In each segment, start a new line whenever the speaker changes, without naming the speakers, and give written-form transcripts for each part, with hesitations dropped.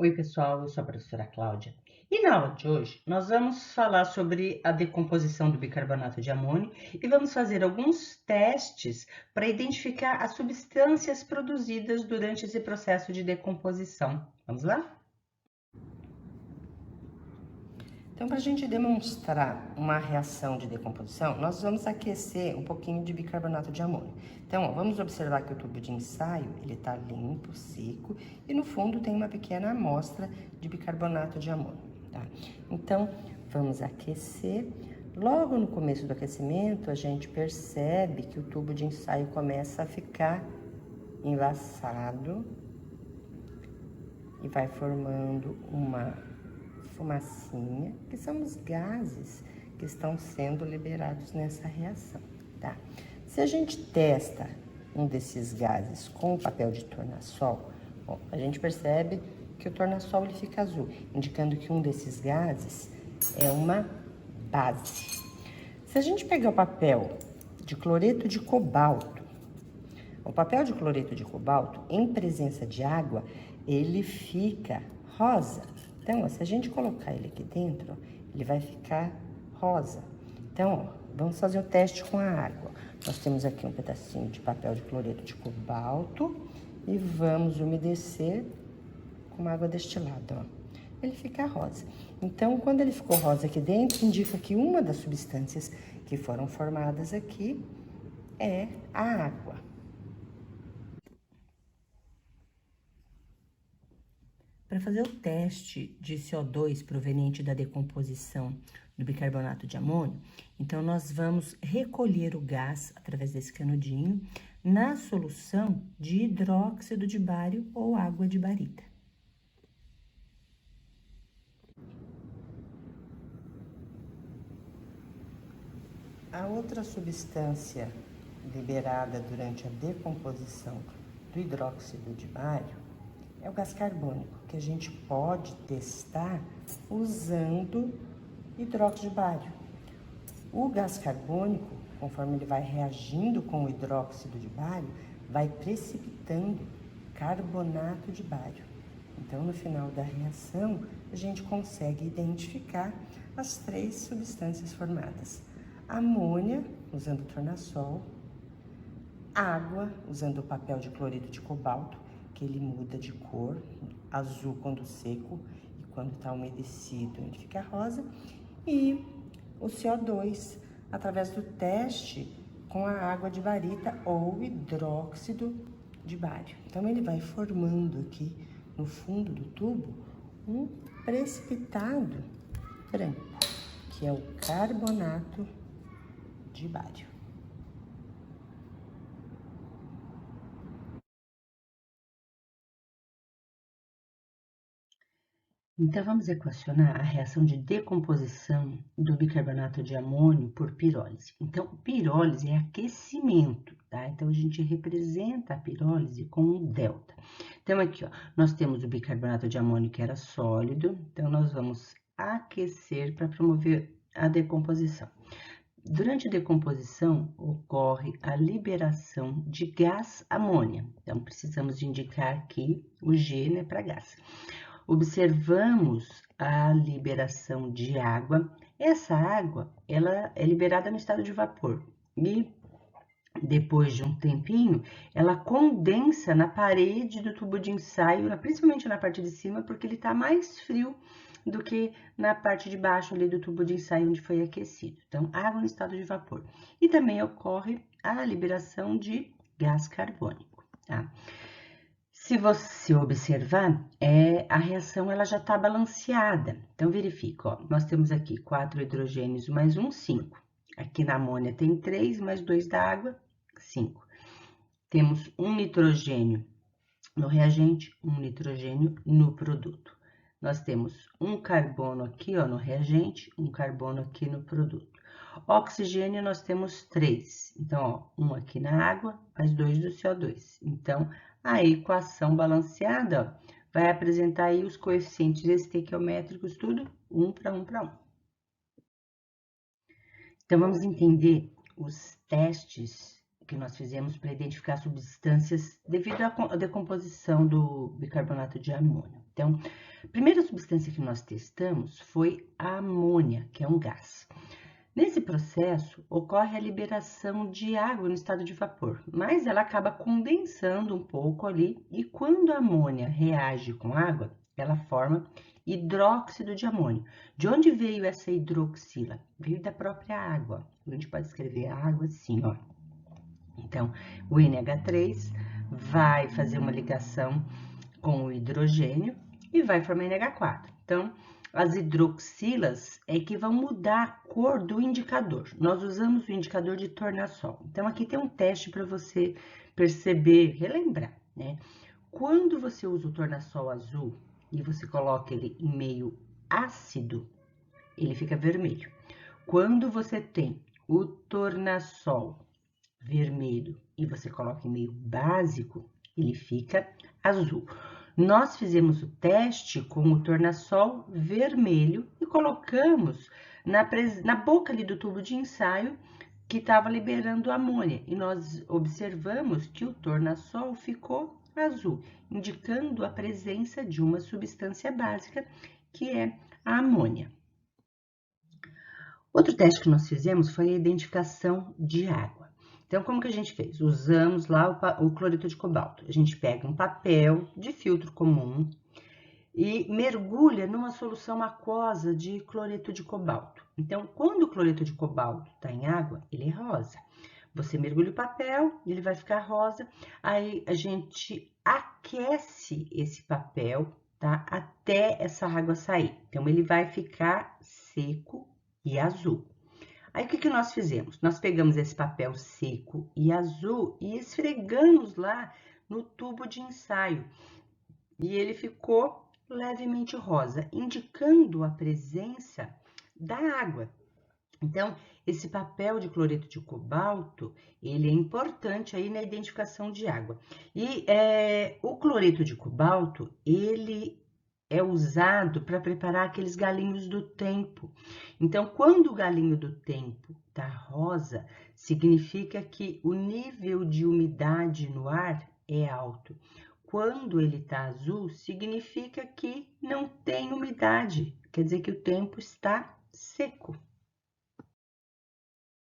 Oi, pessoal, eu sou a professora Cláudia. E na aula de hoje, nós vamos falar sobre a decomposição do bicarbonato de amônio e vamos fazer alguns testes para identificar as substâncias produzidas durante esse processo de decomposição. Vamos lá?
Então, para a gente demonstrar uma reação de decomposição, nós vamos aquecer um pouquinho de bicarbonato de amônio. Então, ó, vamos observar que o tubo de ensaio ele está limpo, seco, e no fundo tem uma pequena amostra de bicarbonato de amônio. Tá? Então, vamos aquecer. Logo no começo do aquecimento, a gente percebe que o tubo de ensaio começa a ficar embaçado e vai formando uma fumacinha, que são os gases que estão sendo liberados nessa reação, tá? Se a gente testa um desses gases com o papel de tornassol, ó, a gente percebe que o tornassol ele fica azul, indicando que um desses gases é uma base. Se a gente pegar o papel de cloreto de cobalto, o papel de cloreto de cobalto, em presença de água, ele fica rosa. Então, ó, se a gente colocar ele aqui dentro, ó, ele vai ficar rosa. Então, ó, vamos fazer o teste com a água. Nós temos aqui um pedacinho de papel de cloreto de cobalto e vamos umedecer com água destilada, ó. Ele fica rosa. Então, quando ele ficou rosa aqui dentro, indica que uma das substâncias que foram formadas aqui é a água. Para fazer o teste de CO2 proveniente da decomposição do bicarbonato de amônio, então nós vamos recolher o gás através desse canudinho na solução de hidróxido de bário ou água de barita. A outra substância liberada durante a decomposição do hidróxido de bário é o gás carbônico, que a gente pode testar usando hidróxido de bário. O gás carbônico, conforme ele vai reagindo com o hidróxido de bário, vai precipitando carbonato de bário. Então, no final da reação, a gente consegue identificar as três substâncias formadas: amônia, usando tornassol, água, usando o papel de cloreto de cobalto, que ele muda de cor, azul quando seco e quando está umedecido ele fica rosa, e o CO2, através do teste com a água de barita ou hidróxido de bário. Então, ele vai formando aqui no fundo do tubo um precipitado branco, que é o carbonato de bário.
Então, vamos equacionar a reação de decomposição do bicarbonato de amônio por pirólise. Então, pirólise é aquecimento, tá? Então, a gente representa a pirólise com um delta. Então, aqui, ó, nós temos o bicarbonato de amônio que era sólido, então nós vamos aquecer para promover a decomposição. Durante a decomposição, ocorre a liberação de gás amônia. Então, precisamos de indicar aqui o G, né, para gás. Observamos a liberação de água. Essa água, ela é liberada no estado de vapor e depois de um tempinho, ela condensa na parede do tubo de ensaio, principalmente na parte de cima, porque ele está mais frio do que na parte de baixo ali do tubo de ensaio onde foi aquecido. Então, água no estado de vapor. E também ocorre a liberação de gás carbônico, tá? Se você observar, a reação ela já está balanceada. Então, verifica, ó, nós temos aqui 4 hidrogênios mais 1, 5. Aqui na amônia tem 3, mais 2 da água, 5. Temos um nitrogênio no reagente, um nitrogênio no produto. Nós temos um carbono aqui, ó, no reagente, um carbono aqui no produto. Oxigênio, nós temos 3. Então, ó, um aqui na água, mais 2 do CO2. Então, a equação balanceada, ó, vai apresentar aí os coeficientes estequiométricos, tudo 1 para 1 para 1. Então, vamos entender os testes que nós fizemos para identificar substâncias devido à decomposição do bicarbonato de amônio. Então, a primeira substância que nós testamos foi a amônia, que é um gás. Nesse processo, ocorre a liberação de água no estado de vapor, mas ela acaba condensando um pouco ali e quando a amônia reage com água, ela forma hidróxido de amônio. De onde veio essa hidroxila? Veio da própria água. A gente pode escrever a água assim, ó. Então, o NH3 vai fazer uma ligação com o hidrogênio e vai formar NH4. Então, as hidroxilas é que vão mudar a cor do indicador. Nós usamos o indicador de tornassol. Então, aqui tem um teste para você perceber, relembrar, né? Quando você usa o tornassol azul e você coloca ele em meio ácido, ele fica vermelho. Quando você tem o tornassol vermelho e você coloca em meio básico, ele fica azul. Nós fizemos o teste com o tornassol vermelho e colocamos na boca ali do tubo de ensaio que estava liberando amônia. E nós observamos que o tornassol ficou azul, indicando a presença de uma substância básica, que é a amônia. Outro teste que nós fizemos foi a identificação de água. Então, como que a gente fez? Usamos lá o cloreto de cobalto. A gente pega um papel de filtro comum e mergulha numa solução aquosa de cloreto de cobalto. Então, quando o cloreto de cobalto está em água, ele é rosa. Você mergulha o papel, ele vai ficar rosa. Aí a gente aquece esse papel, tá? Até essa água sair. Então, ele vai ficar seco e azul. Aí, o que nós fizemos? Nós pegamos esse papel seco e azul e esfregamos lá no tubo de ensaio. E ele ficou levemente rosa, indicando a presença da água. Então, esse papel de cloreto de cobalto, ele é importante aí na identificação de água. E o cloreto de cobalto, ele é usado para preparar aqueles galinhos do tempo. Então, quando o galinho do tempo tá rosa, significa que o nível de umidade no ar é alto. Quando ele tá azul, significa que não tem umidade, quer dizer que o tempo está seco.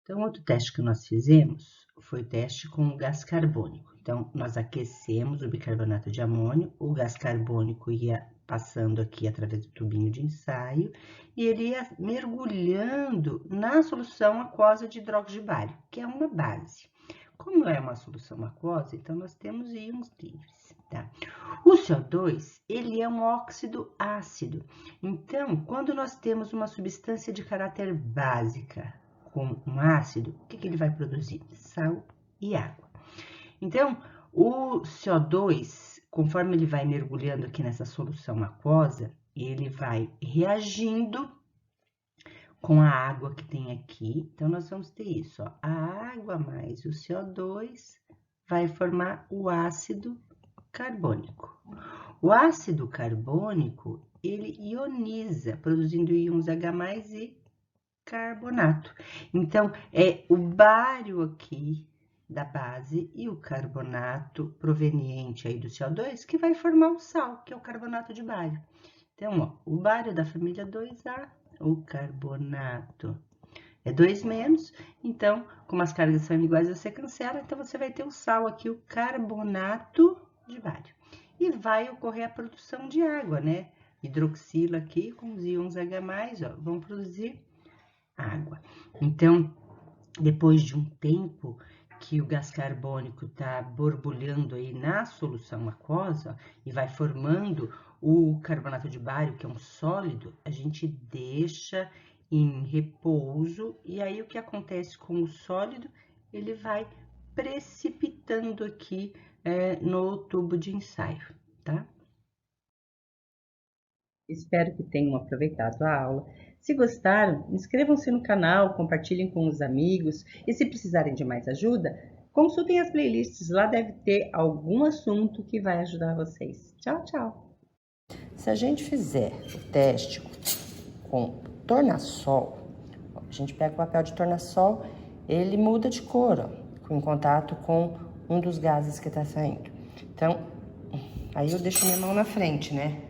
Então, outro teste que nós fizemos foi o teste com o gás carbônico. Então, nós aquecemos o bicarbonato de amônio, o gás carbônico ia passando aqui através do tubinho de ensaio e ele ia mergulhando na solução aquosa de hidróxido de bário, que é uma base. Como é uma solução aquosa, então nós temos íons livres, tá? O CO2, ele é um óxido ácido. Então, quando nós temos uma substância de caráter básica com um ácido, o que ele vai produzir? Sal e água. Então, o CO2, conforme ele vai mergulhando aqui nessa solução aquosa, ele vai reagindo com a água que tem aqui. Então, nós vamos ter isso, ó, a água mais o CO2 vai formar o ácido carbônico. O ácido carbônico, ele ioniza, produzindo íons H+, e carbonato. Então, é o bário aqui da base e o carbonato proveniente aí do CO2 que vai formar o sal, que é o carbonato de bário. Então, ó, o bário da família 2A, o carbonato é 2-, então, como as cargas são iguais, você cancela, então você vai ter o sal aqui, o carbonato de bário. E vai ocorrer a produção de água, né? Hidroxila aqui com os íons H+, ó, vão produzir água. Então, depois de um tempo que o gás carbônico está borbulhando aí na solução aquosa e vai formando o carbonato de bário, que é um sólido, a gente deixa em repouso e aí o que acontece com o sólido? Ele vai precipitando aqui no tubo de ensaio, tá? Espero que tenham aproveitado a aula. Se gostaram, inscrevam-se no canal, compartilhem com os amigos e se precisarem de mais ajuda, consultem as playlists, lá deve ter algum assunto que vai ajudar vocês. Tchau, tchau!
Se a gente fizer o teste com tornassol, a gente pega o papel de tornassol, ele muda de cor, ó, em contato com um dos gases que está saindo. Então, aí eu deixo minha mão na frente, né?